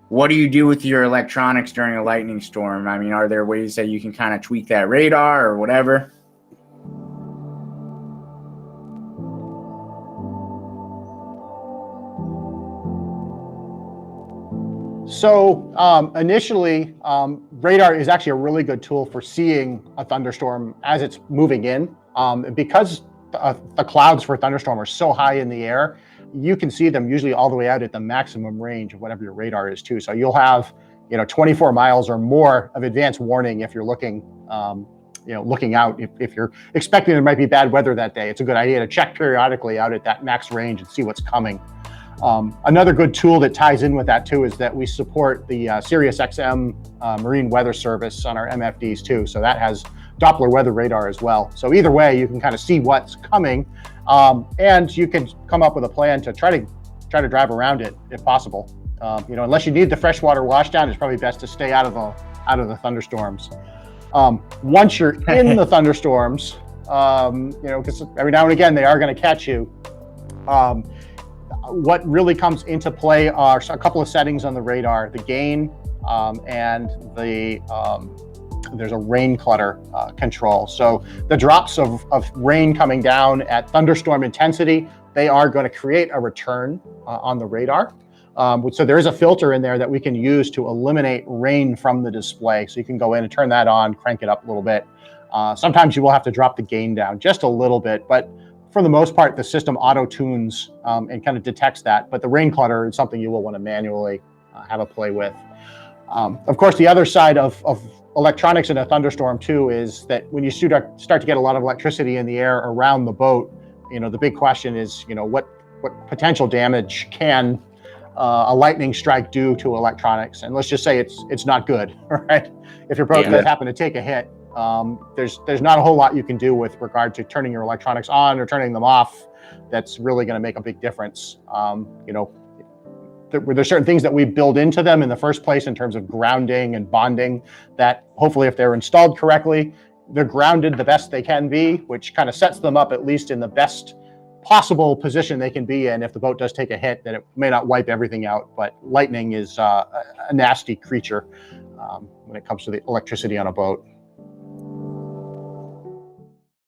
what do you do with your electronics during a lightning storm? I mean, are there ways that you can kind of tweak that radar or whatever? So initially, radar is actually a really good tool for seeing a thunderstorm as it's moving in. Because the clouds for a thunderstorm are so high in the air, you can see them usually all the way out at the maximum range of whatever your radar is too. So you'll have, 24 miles or more of advance warning if you're looking, looking out. If you're expecting there might be bad weather that day, it's a good idea to check periodically out at that max range and see what's coming. Another good tool that ties in with that too is that we support the SiriusXM Marine Weather Service on our MFDs too. So that has Doppler weather radar as well. So either way, you can kind of see what's coming, and you can come up with a plan to try to drive around it if possible. Unless you need the freshwater washdown, it's probably best to stay out of the thunderstorms. Once you're in the thunderstorms, because every now and again they are going to catch you. What really comes into play are a couple of settings on the radar: the gain and there's a rain clutter control. So the drops of rain coming down at thunderstorm intensity, they are going to create a return on the radar. So there is a filter in there that we can use to eliminate rain from the display. So you can go in and turn that on, crank it up a little bit. Sometimes you will have to drop the gain down just a little bit, but for the most part, the system auto-tunes and kind of detects that. But the rain clutter is something you will want to manually have a play with. Of course, the other side of electronics in a thunderstorm too is that when you start to get a lot of electricity in the air around the boat, the big question is, what potential damage can a lightning strike do to electronics? And let's just say it's not good, right? If your boat does happen to take a hit, there's not a whole lot you can do with regard to turning your electronics on or turning them off. That's really going to make a big difference. There's certain things that we build into them in the first place in terms of grounding and bonding that hopefully if they're installed correctly, they're grounded the best they can be, which kind of sets them up at least in the best possible position they can be in if the boat does take a hit, that it may not wipe everything out. But lightning is a nasty creature when it comes to the electricity on a boat.